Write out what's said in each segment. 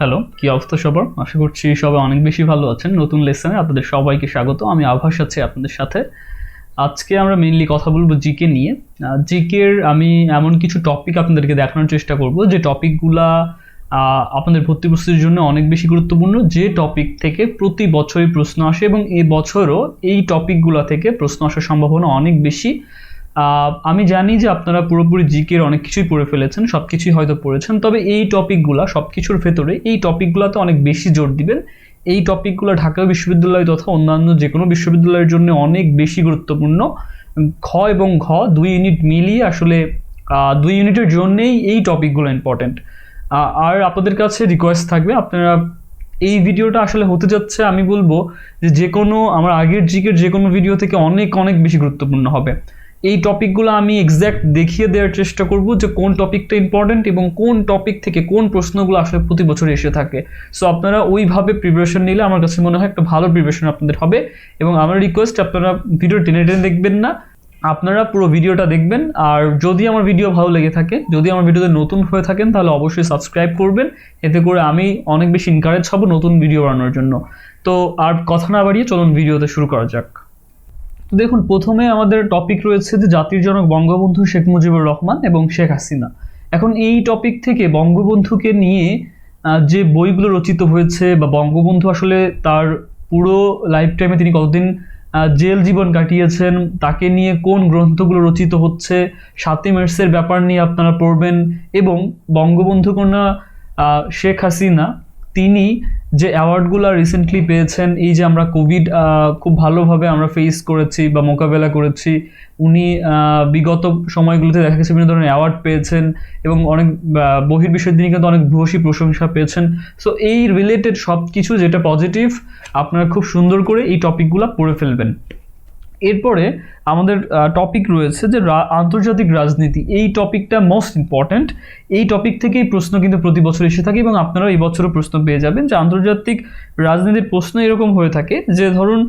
Hello, কি অবস্থা সবার? আশা করছি সবাই অনেক বেশি ভালো আছেন। নতুন লেসনে আপনাদের সবাইকে স্বাগত। আমি আভাস আছি আপনাদের সাথে। আজকে আমরা মেইনলি কথা বলবো জিকে নিয়ে। জিকের আমি এমন কিছু টপিক আপনাদেরকে দেখানোর চেষ্টা করব যে টপিকগুলা আপনাদের ভর্তি প্রস্তুতির জন্য অনেক বেশি গুরুত্বপূর্ণ, যে টপিক থেকে প্রতি বছরই প্রশ্ন আসে এবং এই বছরও এই টপিকগুলো থেকে প্রশ্ন আসার সম্ভাবনা অনেক বেশি। আমি জানি যে আপনারা পুরোপুরি জিকের অনেক কিছুই পড়ে ফেলেছেন, সব কিছুই হয়তো পড়েছেন, তবে এই টপিকগুলো সব কিছুর ভেতরে এই টপিকগুলোতে অনেক বেশি জোর দিবেন। এই টপিকগুলো ঢাকা বিশ্ববিদ্যালয় তথা অন্যান্য যে কোনো বিশ্ববিদ্যালয়ের জন্য অনেক বেশি গুরুত্বপূর্ণ। খ এবং ঘ 2 ইউনিট মিলিয়ে আসলে 2 ইউনিটের জন্যেই এই টপিকগুলো ইম্পর্টেন্ট। আর আপনাদের কাছে রিকোয়েস্ট থাকবে, আপনারা এই ভিডিওটা আসলে হতে যাচ্ছে, আমি বলবো যে কোনো আমার আগের জিকের যে কোনো ভিডিও থেকে অনেক অনেক বেশি গুরুত্বপূর্ণ হবে। এই টপিকগুলো আমি এক্স্যাক্ট দেখিয়ে দেওয়ার চেষ্টা করব যে কোন টপিকটা ইম্পর্টেন্ট এবং কোন টপিক থেকে কোন প্রশ্নগুলো আসলে প্রতি বছর এসে থাকে। সো আপনারা ওইভাবে প্রিপারেশন নিলে আমার কাছে মনে হয় একটা ভালো প্রিপারেশন আপনাদের হবে। এবং আমার রিকোয়েস্ট, আপনারা ভিডিও টেনে টেনে দেখবেন না, আপনারা পুরো ভিডিওটা দেখবেন। আর যদি আমার ভিডিও ভালো লেগে থাকে, যদি আমার ভিডিওতে নতুন হয়ে থাকেন, তাহলে অবশ্যই সাবস্ক্রাইব করবেন। এতে করে আমি অনেক বেশি এনকারেজ হব নতুন ভিডিও বানানোর জন্য। তো আর কথা না বাড়িয়ে চলুন ভিডিওতে শুরু করা যাক। তো দেখুন, প্রথমে আমাদের টপিক রয়েছে যে জাতির জনক বঙ্গবন্ধু শেখ মুজিবুর রহমান এবং শেখ হাসিনা। এখন এই টপিক থেকে বঙ্গবন্ধুকে নিয়ে যে বইগুলো রচিত হয়েছে বা বঙ্গবন্ধু আসলে তার পুরো লাইফ টাইমে তিনি কতদিন জেল জীবন কাটিয়েছেন, তাকে নিয়ে কোন গ্রন্থগুলো রচিত হচ্ছে, 7ই মার্চের ব্যাপার নিয়ে আপনারা পড়বেন। এবং বঙ্গবন্ধু কন্যা শেখ হাসিনা তিনি যে অ্যাওয়ার্ডগুলো রিসেন্টলি পেয়েছেন, এই যে আমরা কোভিড খুব ভালোভাবে আমরা ফেস করেছি বা মোকাবেলা করেছি, উনি বিগত সময়গুলোতে দেখা গেছে বিভিন্ন ধরনের অ্যাওয়ার্ড পেয়েছেন এবং অনেক বহির্বিশ্বের দিনে কিন্তু অনেক ভূয়সী প্রশংসা পেয়েছেন। সো এই রিলেটেড সব কিছু যেটা পজিটিভ, আপনারা খুব সুন্দর করে এই টপিকগুলো পড়ে ফেলবেন। এরপরে আমাদের টপিক রয়েছে যে আন্তর্জাতিক রাজনীতি। এই টপিকটা মোস্ট ইম্পর্ট্যান্ট। এই টপিক থেকেই প্রশ্ন কিন্তু প্রতি বছর এসে থাকে এবং আপনারা এই বছরও প্রশ্ন পেয়ে যাবেন। যে আন্তর্জাতিক রাজনীতির প্রশ্ন এরকম হয়ে থাকে যে ধরুন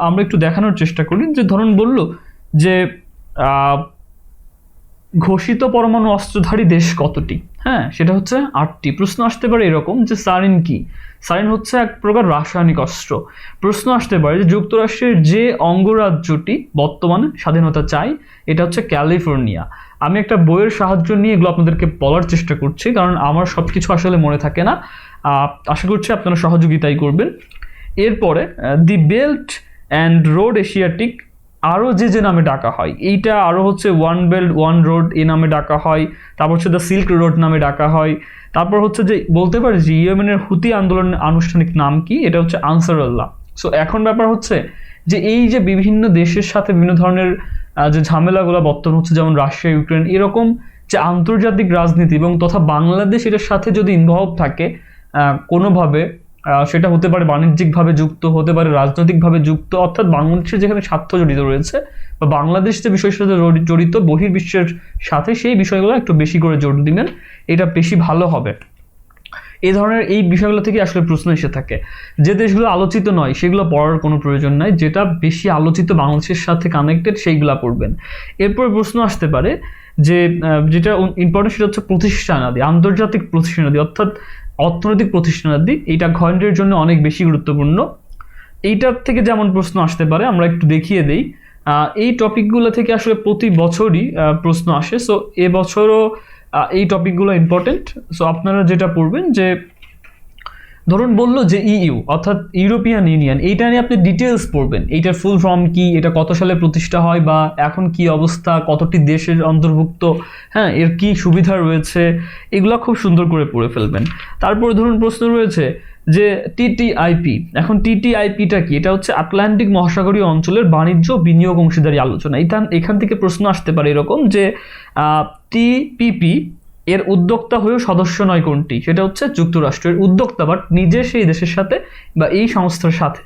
আমরা একটু দেখানোর চেষ্টা করি, যে ধরুন বলল যে ঘোষিত পরমাণু অস্ত্রধারী দেশ কতটি? হ্যাঁ, সেটা হচ্ছে 8টি। প্রশ্ন আসতে পারে এরকম যে সারিন কি? সারিন হচ্ছে এক প্রকার রাসায়নিক অস্ত্র। প্রশ্ন আসতে পারে যে যুক্তরাষ্ট্রের যে অঙ্গরাজ্যটি বর্তমানে স্বাধীনতা চায়, এটা হচ্ছে ক্যালিফোর্নিয়া। আমি একটা বইয়ের সাহায্য নিয়ে এগুলো আপনাদেরকে বলার চেষ্টা করছি, কারণ আমার সব কিছু আসলে মনে থাকে না। আশা করছি আপনারা সহযোগিতাই করবেন। এরপরে দি বেল্ট অ্যান্ড রোড এশিয়াটিক আরও যে নামে ডাকা হয়, এইটা আরও হচ্ছে ওয়ান বেল্ট ওয়ান রোড এই নামে ডাকা হয়। তারপর হচ্ছে দ্য সিল্ক রোড নামে ডাকা হয়। তারপর হচ্ছে যে বলতে পারি যে ইয়েমেনের হুতি আন্দোলনের আনুষ্ঠানিক নাম কি? এটা হচ্ছে আনসারুল্লাহ। সো এখন ব্যাপার হচ্ছে যে এই যে বিভিন্ন দেশের সাথে বিভিন্ন ধরনের যে ঝামেলাগুলো বর্তমান হচ্ছে, যেমন রাশিয়া ইউক্রেন, এরকম যে আন্তর্জাতিক রাজনীতি এবং তথা বাংলাদেশ এটার সাথে যদি ইনভলভ থাকে কোনোভাবে, সেটা হতে পারে বাণিজ্যিকভাবে যুক্ত, হতে পারে রাজনৈতিকভাবে যুক্ত, অর্থাৎ বাংলাদেশের যেখানে স্বার্থ জড়িত রয়েছে বা বাংলাদেশ যে বিষয়ের সাথে জড়িত বহির্বিশ্বের সাথে, সেই বিষয়গুলো একটু বেশি করে জোর দিবেন, এটা বেশি ভালো হবে। এই ধরনের এই বিষয়গুলো থেকে আসলে প্রশ্ন এসে থাকে। যে দেশগুলো আলোচিত নয় সেগুলো পড়ার কোনো প্রয়োজন নাই, যেটা বেশি আলোচিত বাংলাদেশের সাথে কানেক্টেড সেইগুলো পড়বেন। এরপর প্রশ্ন আসতে পারে যে যেটা ইম্পর্টেন্ট, সেটা হচ্ছে প্রতিষ্ঠানাদি, আন্তর্জাতিক প্রতিষ্ঠানাদি অর্থাৎ অর্থনৈতিক প্রতিষ্ঠানাদি। এইটা ঘন্টের জন্য অনেক বেশি গুরুত্বপূর্ণ। এইটার থেকে যেমন প্রশ্ন আসতে পারে, আমরা একটু দেখিয়ে দেই। এই টপিকগুলো থেকে আসলে প্রতি বছরই প্রশ্ন আসে। সো এবছরও এই টপিকগুলো ইম্পর্টেন্ট। সো আপনারা যেটা পড়বেন, যে ধরুন বললো যে ইইউ অর্থাৎ ইউরোপিয়ান ইউনিয়ন, এইটা নিয়ে আপনি ডিটেলস পড়বেন। এইটার ফুল ফর্ম কি, এটা কত সালে প্রতিষ্ঠা হয় বা এখন কি অবস্থা, কতটি দেশের অন্তর্ভুক্ত, হ্যাঁ, এর কি সুবিধা রয়েছে, এগুলো খুব সুন্দর করে পড়ে ফেলবেন। তারপরে ধরুন প্রশ্ন রয়েছে যে টিটিআইপি। এখন টিটিআইপিটা কি? এটা হচ্ছে আটলান্টিক মহাসাগরীয় অঞ্চলের বাণিজ্য বিনিয়োগ অংশীদারি আলোচনা। এখান থেকে প্রশ্ন আসতে পারে এরকম যে টিপিপি এর উদ্যোক্তা হয়েও সদস্য নয় কোনটি? সেটা হচ্ছে যুক্তরাষ্ট্রের উদ্যোক্তা, বাট নিজে সেই দেশের সাথে বা এই সংস্থার সাথে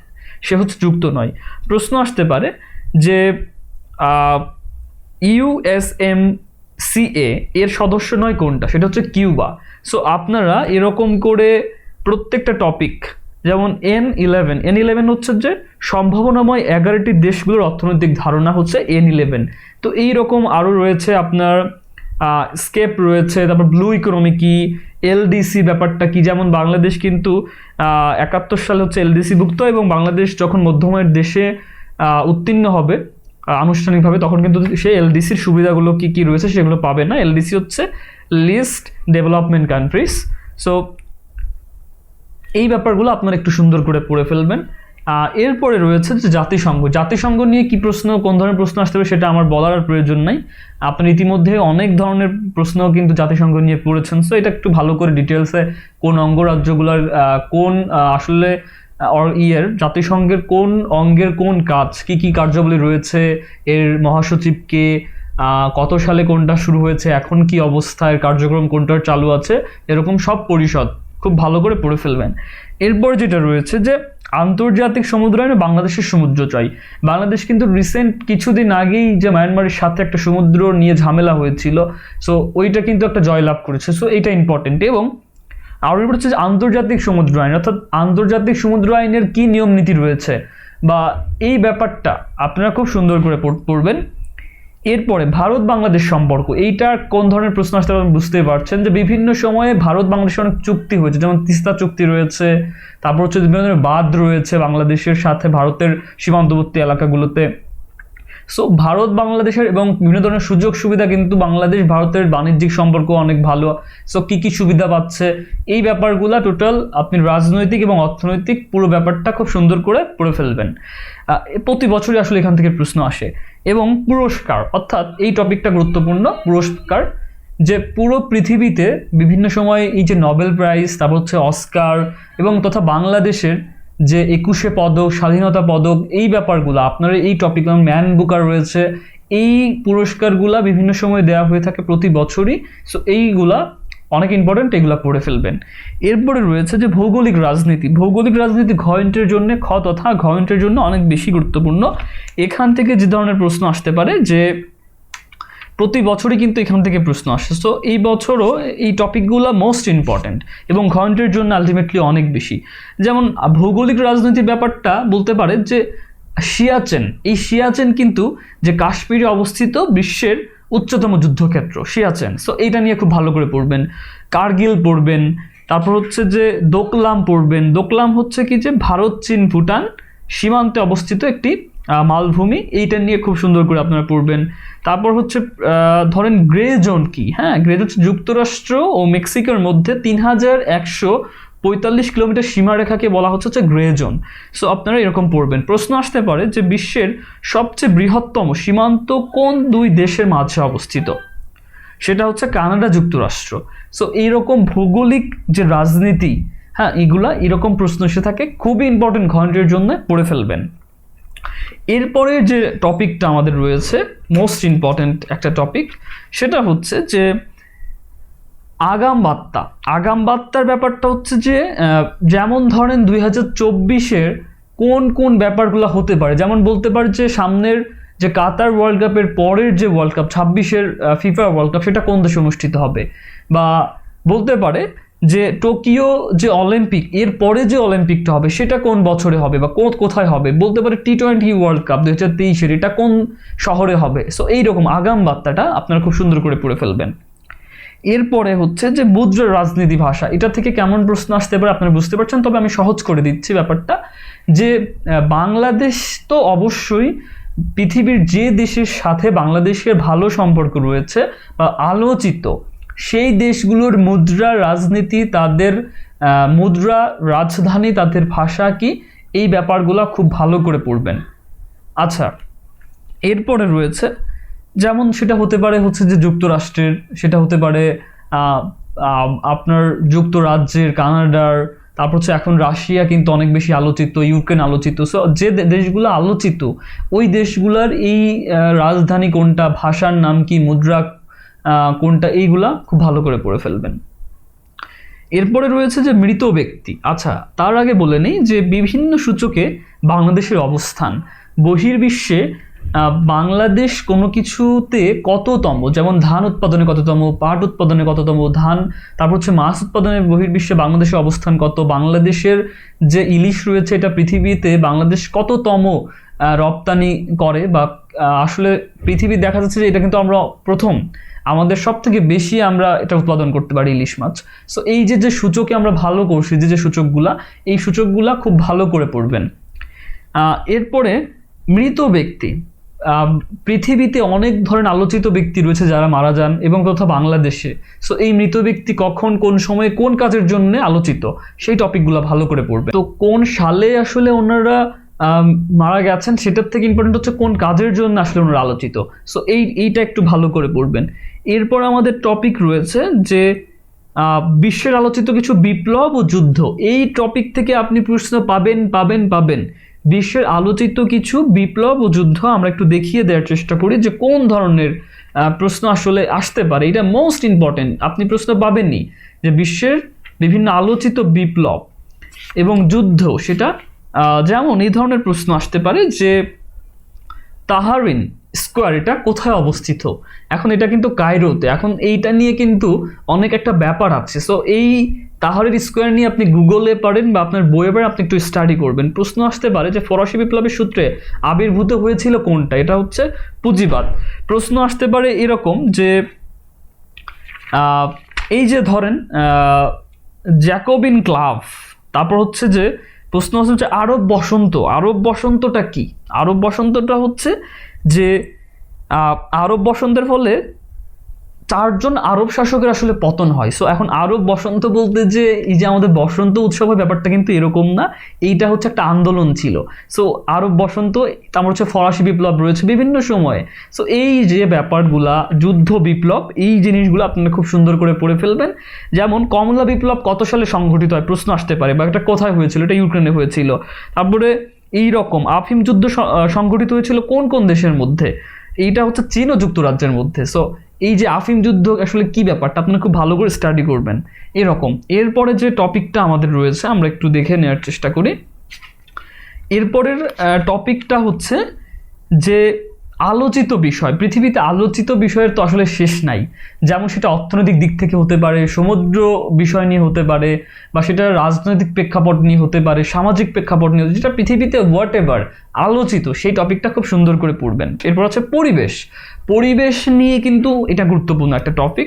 সে হচ্ছে যুক্ত নয়। প্রশ্ন আসতে পারে যে ইউএসএমসিএ এর সদস্য নয় কোনটা? সেটা হচ্ছে কিউবা। সো আপনারা এরকম করে প্রত্যেকটা টপিক, যেমন N11 হচ্ছে যে সম্ভাবনাময় 11টি দেশগুলোর অর্থনৈতিক ধারণা হচ্ছে N11। তো এইরকম আরও রয়েছে আপনার স্কেপ রয়েছে, তারপর ব্লু ইকোনমি কি, এলডিসি ব্যাপারটা কি, যেমন বাংলাদেশ কিন্তু 71 সালে হচ্ছে এলডিসি ভুক্ত, এবং বাংলাদেশ যখন মধ্যমের দেশে উত্তীর্ণ হবে আনুষ্ঠানিকভাবে, তখন কিন্তু সেই এলডিসির সুবিধাগুলো কি কি রয়েছে সেগুলো পাবে না। এলডিসি হচ্ছে লিস্ট ডেভেলপমেন্ট কান্ট্রিজ। সো এই ব্যাপারগুলো আপনারা একটু সুন্দর করে পড়ে ফেলবেন। এরপরে রয়েছে যে জাতিসংঘ নিয়ে কি প্রশ্ন, কোন ধরনের প্রশ্ন আসতে হবে সেটা আমার বলার আর প্রয়োজন নাই। আপনি ইতিমধ্যে অনেক ধরনের প্রশ্ন কিন্তু জাতিসংঘ নিয়ে পড়েছেন। সো এটা একটু ভালো করে ডিটেলসে কোন অঙ্গরাজ্যগুলোর কোন আসলে জাতিসংঘের কোন অঙ্গের কোন কাজ, কি কি কার্যাবলী রয়েছে, এর মহাসচিবকে, কত সালে কোনটা শুরু হয়েছে, এখন কি অবস্থায়, কার্যক্রম কোনটার চালু আছে, এরকম সব পরিষদ খুব ভালো করে পড়ে ফেলবেন। এরপর যেটা রয়েছে যে আন্তর্জাতিক সমুদ্র আইনে বাংলাদেশের সমুদ্র চাই। বাংলাদেশ কিন্তু রিসেন্ট কিছুদিন আগেই যে মায়ানমারের সাথে একটা সমুদ্র নিয়ে ঝামেলা হয়েছিল, সো ওইটা কিন্তু একটা জয়লাভ করেছে। সো এইটা ইম্পর্টেন্ট। এবং আর হচ্ছে যে আন্তর্জাতিক সমুদ্র আইন, অর্থাৎ আন্তর্জাতিক সমুদ্র আইনের কি নিয়ম নীতি রয়েছে বা এই ব্যাপারটা আপনারা খুব সুন্দর করে পড়বেন। এরপরে ভারত বাংলাদেশ সম্পর্ক, এইটা কোন ধরনের প্রশ্ন আসতে পারে বুঝতেই পারছেন যে বিভিন্ন সময়ে ভারত বাংলাদেশের অনেক চুক্তি হয়েছে, যেমন তিস্তা চুক্তি রয়েছে, তারপর হচ্ছে বিভিন্ন ধরনের বাঁধ রয়েছে বাংলাদেশের সাথে ভারতের সীমান্তবর্তী এলাকাগুলোতে। সো ভারত বাংলাদেশের এবং বিভিন্ন ধরনের সুযোগ সুবিধা, কিন্তু বাংলাদেশ ভারতের বাণিজ্যিক সম্পর্ক অনেক ভালো। সো কি কি সুবিধা পাচ্ছে, এই ব্যাপারগুলা টোটাল আপনি রাজনৈতিক এবং অর্থনৈতিক পুরো ব্যাপারটা খুব সুন্দর করে পড়ে ফেলবেন। প্রতি বছরই আসলে এখান থেকে প্রশ্ন আসে। এবং পুরস্কার, অর্থাৎ এই টপিকটা গুরুত্বপূর্ণ, পুরস্কার যে পুরো পৃথিবীতে বিভিন্ন সময় এই যে নোবেল প্রাইজ, তারপর হচ্ছে অস্কার এবং তথা বাংলাদেশের যে 21শে পদক, স্বাধীনতা পদক, এই ব্যাপারগুলো আপনারা এই টপিক, ম্যান বুকার রয়েছে, এই পুরস্কারগুলা বিভিন্ন সময় দেওয়া হয়ে থাকে প্রতি বছরই। সো এইগুলা অনেক ইম্পর্টেন্ট, এগুলা পড়ে ফেলবেন। এরপরে রয়েছে যে ভৌগোলিক রাজনীতি ঘ জন্য তথা ঘ জন্য অনেক বেশি গুরুত্বপূর্ণ। এখান থেকে যে ধরনের প্রশ্ন আসতে পারে যে প্রতি বছরই কিন্তু এখান থেকে প্রশ্ন আসে। সো এই বছরও এই টপিকগুলো মোস্ট ইম্পর্টেন্ট এবং ঘন্টের জন্য আলটিমেটলি অনেক বেশি। যেমন ভৌগোলিক রাজনীতির ব্যাপারটা বলতে পারে যে সিয়াচেন কিন্তু যে কাশ্মীরে অবস্থিত বিশ্বের উচ্চতম যুদ্ধক্ষেত্র সিয়াচেন। সো এইটা নিয়ে খুব ভালো করে পড়বেন। কার্গিল পড়বেন, তারপর হচ্ছে যে দোকলাম পড়বেন। দোকলাম হচ্ছে কি যে ভারত, চীন, ভুটান সীমান্তে অবস্থিত একটি মালভূমি, এইটা নিয়ে খুব সুন্দর করে আপনারা পড়বেন। তারপর হচ্ছে ধরেন গ্রে জোন কি, গ্রে জোন হচ্ছে যুক্তরাষ্ট্র ও মেক্সিকোর মধ্যে 3145 কিলোমিটার সীমারেখাকে বলা হচ্ছে গ্রে জোন। সো আপনারা এরকম পড়বেন। প্রশ্ন আসতে পারে যে বিশ্বের সবচেয়ে বৃহত্তম সীমান্ত কোন দুই দেশের মাঝে অবস্থিত, সেটা হচ্ছে কানাডা, যুক্তরাষ্ট্র। সো এইরকম ভৌগোলিক যে রাজনীতি, এগুলা এরকম প্রশ্ন এসে থাকে, খুবই ইম্পর্টেন্ট, ঘন্টের জন্য পড়ে ফেলবেন। এরপরে যে টপিকটা আমাদের রয়েছে মোস্ট ইম্পর্টেন্ট একটা টপিক, সেটা হচ্ছে যে আগাম বার্তার ব্যাপারটা হচ্ছে যে যেমন ধরেন 2024-এর কোন কোন ব্যাপারগুলো হতে পারে, যেমন বলতে পারে যে সামনের যে কাতার ওয়ার্ল্ড কাপের পরের যে ওয়ার্ল্ড কাপ 26-এর ফিফা ওয়ার্ল্ড কাপ, সেটা কোন দেশে অনুষ্ঠিত হবে, বা বলতে পারে যে টোকিও যে অলিম্পিক, এর পরে যে অলিম্পিকটা হবে সেটা কোন বছরে হবে বা কোথায় হবে, বলতে পারে টি20 ওয়ার্ল্ড কাপ 2023-এর এটা কোন শহরে হবে। সো এইরকম আগাম বার্তাটা আপনারা খুব সুন্দর করে পড়ে ফেলবেন। এরপরে হচ্ছে যে মুদ্রার রাজনীতি ভাষা, এটা থেকে কেমন প্রশ্ন আসতে পারে আপনারা বুঝতে পারছেন, তবে আমি সহজ করে দিচ্ছি ব্যাপারটা। যে বাংলাদেশ তো অবশ্যই পৃথিবীর যে দেশের সাথে বাংলাদেশের ভালো সম্পর্ক রয়েছে বা আলোচিত, সেই দেশগুলোর মুদ্রা রাজনীতি, তাদের মুদ্রা রাজধানী, তাদের ভাষা কি, এই ব্যাপারগুলো খুব ভালো করে পড়বেন। আচ্ছা, এরপরে রয়েছে যেমন সেটা হতে পারে হচ্ছে যে যুক্তরাষ্ট্রের, সেটা হতে পারে আপনার যুক্তরাজ্যের, কানাডার, তারপর হচ্ছে এখন রাশিয়া কিন্তু অনেক বেশি আলোচিত, ইউক্রেন আলোচিত। সো যে দেশগুলো আলোচিত, ওই দেশগুলোর এই রাজধানী কোনটা, ভাষার নাম কি, মুদ্রা কোনটা, এইগুলা খুব ভালো করে পড়ে ফেলবেন। এরপরে রয়েছে যে মৃত ব্যক্তি। আচ্ছা, তার আগে বলে নেই যে বিভিন্ন সূচকে বাংলাদেশের অবস্থান, বহির্বিশ্বে বাংলাদেশ কোনো কিছুতে কততম, যেমন ধান উৎপাদনে কততম, পাট উৎপাদনে কততম, তারপর হচ্ছে মাছ উৎপাদনে বহির্বিশ্বে বাংলাদেশের অবস্থান কত, বাংলাদেশের যে ইলিশ রয়েছে এটা পৃথিবীতে বাংলাদেশ কততম রপ্তানি করে, বা আসলে পৃথিবী দেখা যাচ্ছে যে এটা কিন্তু আমরা প্রথম, আমাদের সব থেকে বেশি আমরা এটা উৎপাদন করতে পারি ইলিশ মাছ। সো এই যে সূচকে আমরা ভালো করছি, যে সূচকগুলা, এই সূচকগুলা খুব ভালো করে পড়বেন। এরপরে মৃত ব্যক্তি, পৃথিবীতে অনেক ধরনের আলোচিত ব্যক্তি রয়েছে যারা মারা যান এবং তথা বাংলাদেশে। সো এই মৃত ব্যক্তি কখন, কোন সময়ে, কোন কাজের জন্য আলোচিত, সেই টপিকগুলো ভালো করে পড়বে। তো কোন সালে আসলে ওনারা মারা গেছেন সেটার থেকে ইম্পর্টেন্ট হচ্ছে কোন কাজের জন্য আসলে ওনারা আলোচিত। সো এইটা একটু ভালো করে পড়বেন। এরপর আমাদের টপিক রয়েছে যে বিশ্বের আলোচিত কিছু বিপ্লব ও যুদ্ধ। এই টপিক থেকে আপনি প্রশ্ন পাবেন। বিশ্বের আলোচিত কিছু বিপ্লব ও যুদ্ধ আমরা একটু দেখিয়ে দেওয়ার চেষ্টা করি যে কোন ধরনের প্রশ্ন আসলে আসতে পারে। এটা মোস্ট ইম্পর্টেন্ট, আপনি প্রশ্ন পাবেনই যে বিশ্বের বিভিন্ন আলোচিত বিপ্লব এবং যুদ্ধ, সেটা যেমন এই ধরনের প্রশ্ন আসতে পারে যে তাহারিন স্কোয়ার এটা কোথায় অবস্থিত। এখন এটা কিন্তু কায়রোতে। এখন এইটা নিয়ে কিন্তু অনেক একটা ব্যাপার আছে। সো এই তাহারির স্কোয়ার নিয়ে আপনি গুগলে পারেন বা আপনার বইয়ে পারেন, আপনি একটু স্টাডি করবেন। প্রশ্ন আসতে পারে যে ফরাসি বিপ্লবের সূত্রে আবির্ভূত হয়েছিল কোনটা, এটা হচ্ছে পুঁজিবাদ। প্রশ্ন আসতে পারে এরকম যে এই যে ধরেন জ্যাকোবিন ক্লাব, তারপর হচ্ছে যে প্রশ্ন হচ্ছে আরব বসন্ত। আরব বসন্তটা কি? আরব বসন্তটা হচ্ছে যে আরব বসন্তের ফলে 4 জন আরব শাসকের আসলে পতন হয়। সো এখন আরব বসন্ত বলতে যে এই যে আমাদের বসন্ত উৎসবের ব্যাপারটা কিন্তু এরকম না, এইটা হচ্ছে একটা আন্দোলন ছিল। সো আরব বসন্ত, তারপর হচ্ছে ফরাসি বিপ্লব রয়েছে বিভিন্ন সময়ে। সো এই যে ব্যাপারগুলা, যুদ্ধ, বিপ্লব, এই জিনিসগুলো আপনারা খুব সুন্দর করে পড়ে ফেলবেন। যেমন কমলা বিপ্লব কত সালে সংঘটিত হয় প্রশ্ন আসতে পারে, বা এটা কোথায় হয়েছিল, এটা ইউক্রেনে হয়েছিল। তারপরে এই রকম আফিম যুদ্ধ সংঘটিত হয়েছিল কোন কোন দেশের মধ্যে, এইটা হচ্ছে চীন ও যুক্তরাজ্যের মধ্যে। সো এই যে আফিম যুদ্ধ আসলে কি ব্যাপারটা আপনারা খুব ভালো করে স্টাডি করবেন এরকম। এরপরে যে টপিকটা আমাদের রয়েছে আমরা একটু দেখে নেওয়ার চেষ্টা করি। এরপরের টপিকটা হচ্ছে যে আলোচিত বিষয়। পৃথিবীতে আলোচিত বিষয়ের তো আসলে শেষ নাই। যেমন সেটা অর্থনৈতিক দিক থেকে হতে পারে, সমুদ্র বিষয় নিয়ে হতে পারে, বা সেটা রাজনৈতিক প্রেক্ষাপট নিয়ে হতে পারে, সামাজিক প্রেক্ষাপট নিয়ে, যেটা পৃথিবীতে হোয়াট এভার আলোচিত, সেই টপিকটা খুব সুন্দর করে পড়বেন। এরপর হচ্ছে পরিবেশ। পরিবেশ নিয়ে কিন্তু এটা গুরুত্বপূর্ণ একটা টপিক।